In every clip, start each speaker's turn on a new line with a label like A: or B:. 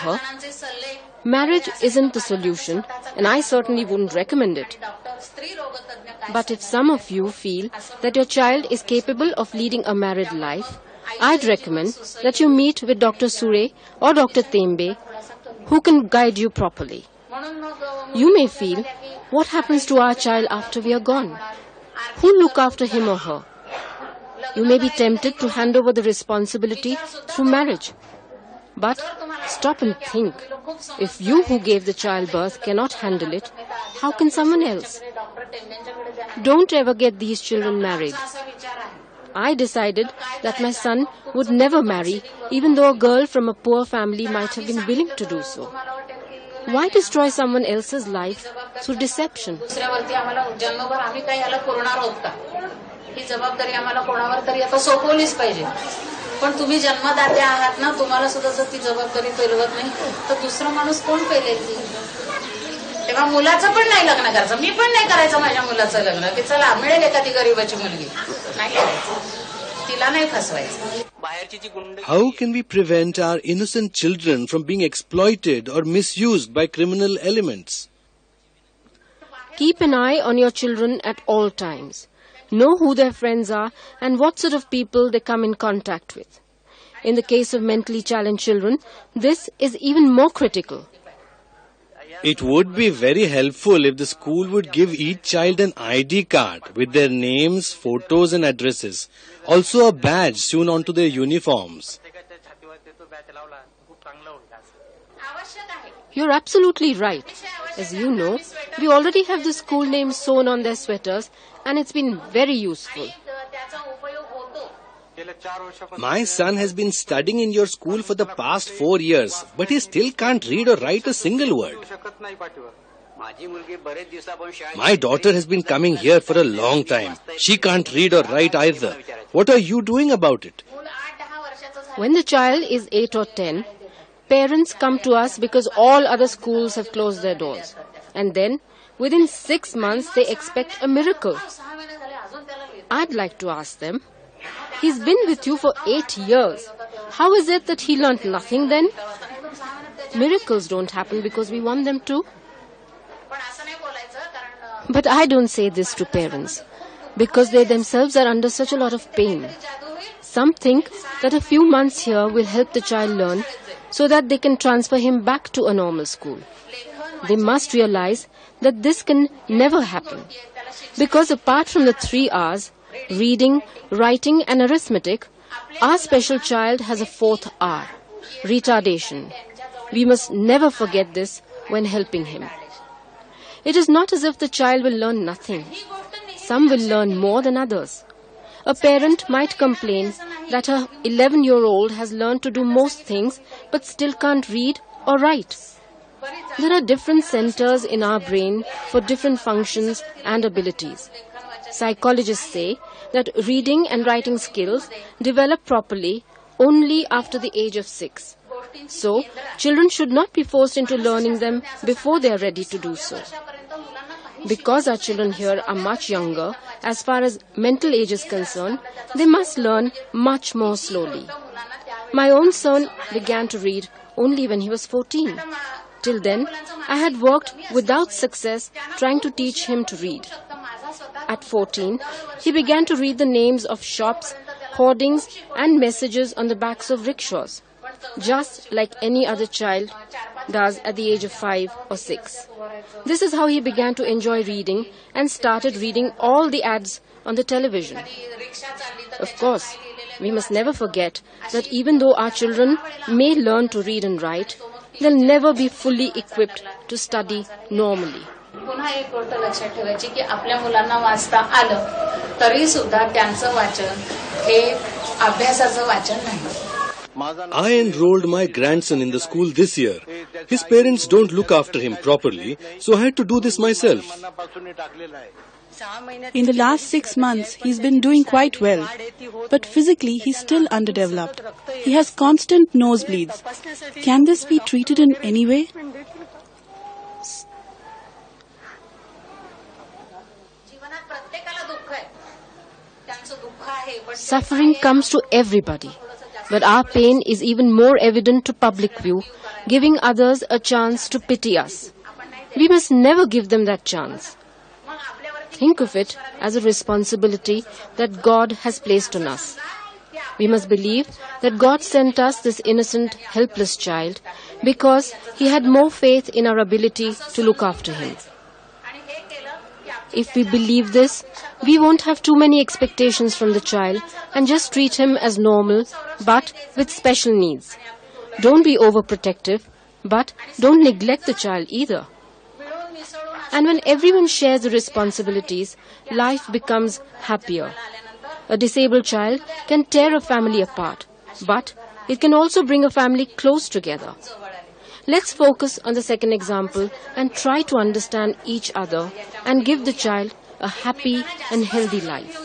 A: her. Marriage isn't the solution, and I certainly wouldn't recommend it. But if some of you feel that your child is capable of leading a married life, I'd recommend that you meet with Dr. Sure or Dr. Tembe, who can guide you properly. You may feel, what happens to our child after we are gone? Who'll look after him or her? You may be tempted to hand over the responsibility through marriage. But stop and think. If you who gave the child birth cannot handle it, how can someone else? Don't ever get these children married. I decided that my son would never marry, even though a girl from a poor family might have been willing to do so. Why destroy someone else's life through deception?
B: ही जबाबदारी आम्हाला कोणावर तरी आता सोपवलीच पाहिजे. पण तुम्ही जन्मदाते आहात ना, तुम्हाला सुद्धा जर ती जबाबदारी पेलवत नाही तर दुसरा माणूस कोण पेलेल ती? तेव्हा मुलाचं पण नाही लग्न करायचं. मी पण नाही करायचं माझ्या मुलाचं लग्न की चला मिळेल एखादी गरीबाची मुलगी. नाही करायचं. तिला नाही फसवायचं.
C: How can we prevent our innocent children from being exploited or misused by criminal elements?
A: Keep an eye on your children at all times. Know who their friends are and what sort of people they come in contact with. In the case of mentally challenged children, this is even more critical.
C: It would be very helpful if the school would give each child an ID card with their names, photos and addresses. Also a badge sewn onto their uniforms.
A: You're absolutely right. As you know, we already have the school names sewn on their sweaters, and it's been very useful.
C: My son has been studying in your school for the past 4 years, but he still can't read or write a single word. My daughter has been coming here for a long time. She can't read or write either. What are you doing about it?
A: When the child is 8 or 10, parents come to us because all other schools have closed their doors. And then, within 6 months, they expect a miracle. I'd like to ask them, he's been with you for 8 years. How is it that he learnt nothing then? Miracles don't happen because we want them to. But I don't say this to parents because they themselves are under such a lot of pain. Some think that a few months here will help the child learn so that they can transfer him back to a normal school. They must realize that this can never happen. Because apart from the 3 R's, reading, writing and arithmetic, our special child has a 4th R, retardation. We must never forget this when helping him. It is not as if the child will learn nothing. Some will learn more than others. A parent might complain that her 11-year-old has learned to do most things but still can't read or write. There are different centers in our brain for different functions and abilities. Psychologists say that reading and writing skills develop properly only after the age of 6. So, children should not be forced into learning them before they are ready to do so. Because our children here are much younger, as far as mental age is concerned, they must learn much more slowly. My own son began to read only when he was 14. Till then, I had worked without success trying to teach him to read. At 14, he began to read the names of shops, hoardings and messages on the backs of rickshaws, just like any other child does at the age of 5 or 6. This is how he began to enjoy reading and started reading all the ads on the television. Of course, we must never forget that even though our children may learn to read and write, they'll never be fully equipped to study normally.
B: पुन्हा एक गोष्ट लक्षात ठेवायची की आपल्या मुलांना वाचता आलं तरी सुद्धा त्यांचं वाचन हे अभ्यासाचं वाचन नाही.
C: I enrolled my grandson in the school this year. His parents don't look after him properly, so I had to do this myself.
D: In the last 6 months, he's been doing quite well. But physically, he's still underdeveloped. He has constant nosebleeds. Can this be treated in any way?
A: Suffering comes to everybody, but our pain is even more evident to public view giving others a chance to pity us. We must never give them that chance. Think of it as a responsibility that God has placed on us. We must believe that God sent us this innocent, helpless child because He had more faith in our ability to look after him. If we believe this, we won't have too many expectations from the child and just treat him as normal but with special needs. Don't be overprotective, but don't neglect the child either. And when everyone shares the responsibilities, life becomes happier. A disabled child can tear a family apart, but it can also bring a family close together. Let's focus on the second example and try to understand each other and give the child a happy and healthy life.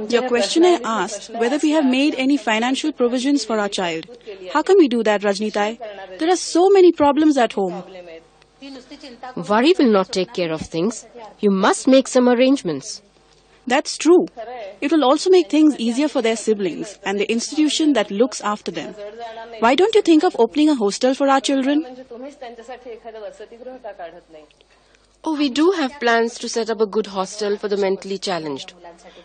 D: Your questioner asked whether we have made any financial provisions for our child. How can we do that, Rajnitai? There are so many problems at home.
A: Worry will not take care of things. You must make some arrangements.
D: That's true. It will also make things easier for their siblings and the institution that looks after them. Why don't you think of opening a hostel for our children?
A: Oh, we do have plans to set up a good hostel for the mentally challenged.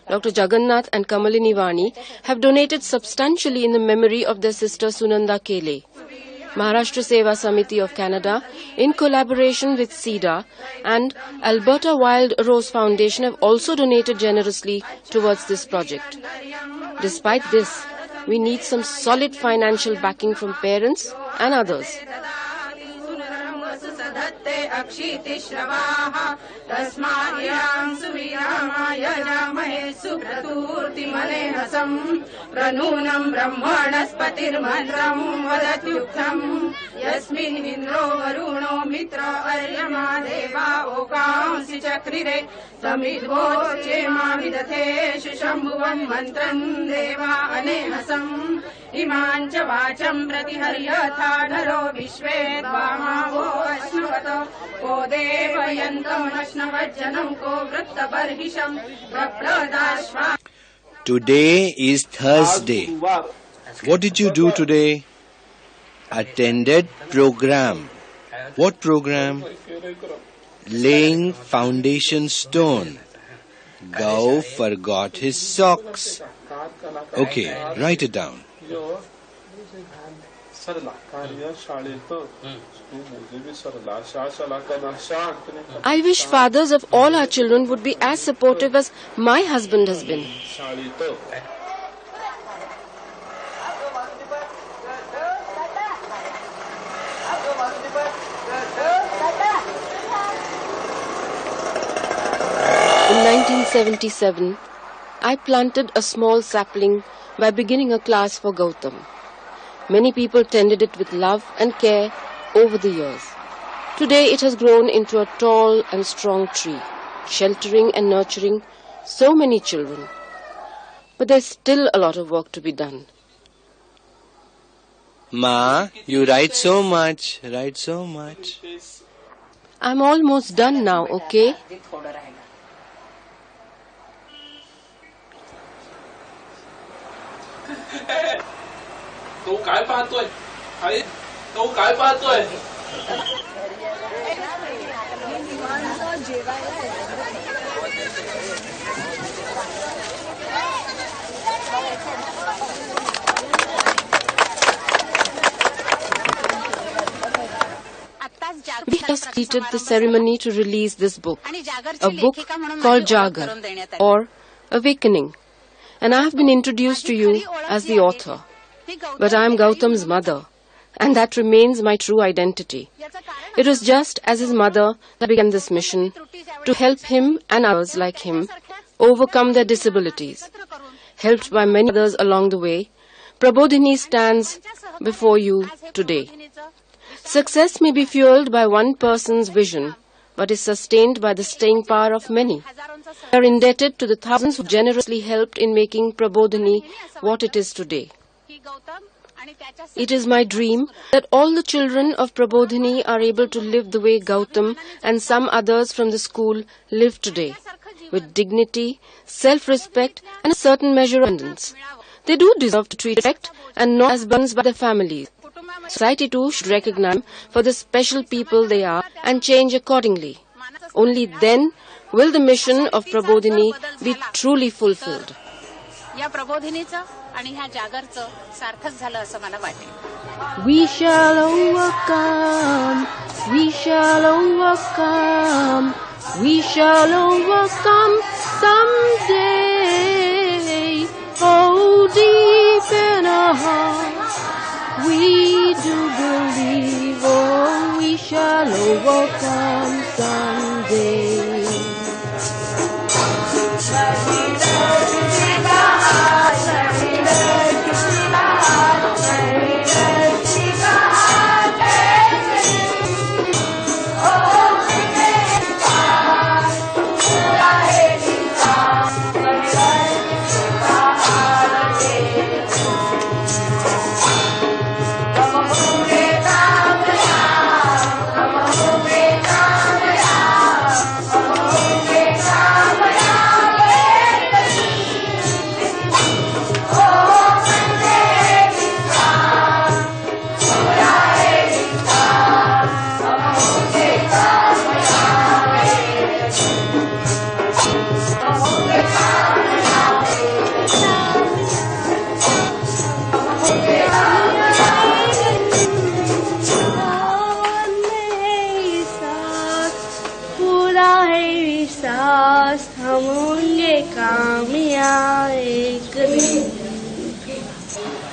A: Dr. Jagannath and Kamalini Vani have donated substantially in the memory of their sister Sunanda Kele. Maharashtra Seva Samiti of Canada, in collaboration with SIDA and Alberta Wild Rose Foundation, have also donated generously towards this project. Despite this, we need some solid financial backing from parents and others.
E: Pranunam brahmanaspatirmadram vadatyuktam yasmin indro varuno mitra aryama deva okamsi chakrire samidvoche mavidathe shambhuvam mantram deva anehasam imancha vacham pratiharyatha naro vishve dvamavo ashnavato ko devayantam ashnavajjanam ko vrittabarhisham prapradashva.
C: Today is Thursday. What did you do today? Attended program. What program? Laying foundation stone. Gau forgot his socks. Okay, write it down.
A: I wish fathers of all our children would be as supportive as my husband has been. In 1977, I planted a small sapling by beginning a class for Gautam. Many people tended it with love and care over the years. Today it has grown into a tall and strong tree, sheltering and nurturing so many children. But there's still a lot of work to be done.
C: Ma, you write so much. Write so much.
A: I'm almost done now, okay?
F: तो काय पाहतोय अरे तो काय पाहतोय
A: We just completed the ceremony to release this book, a book called Jagar, or Awakening, and I have been introduced to you as the author. But I am Gautam's mother, and that remains my true identity. It was just as his mother that began this mission to help him and others like him overcome their disabilities. Helped by many others along the way, Prabodhini stands before you today. Success may be fueled by one person's vision, but is sustained by the staying power of many. We are indebted to the thousands who generously helped in making Prabodhini what it is today. It is my dream that all the children of Prabodhini are able to live the way Gautam and some others from the school live today, with dignity, self-respect and a certain measure of independence. They do deserve to treat respect and not as burdens by their families. Society too should recognize them for the special people they are and change accordingly. Only then will the mission of Prabodhini be truly fulfilled.
B: या प्रबोधिनीचं आणि ह्या जागरचं सार्थक झालं असं मला वाटेल.
A: We shall overcome, we shall overcome, we shall overcome someday. Oh, deep in our hearts, we do believe, oh, we shall overcome someday.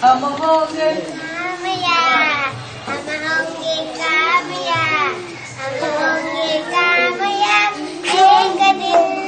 E: हम होंगे कामयाब, हम होंगे कामयाब, हम होंगे कामयाब एक दिन.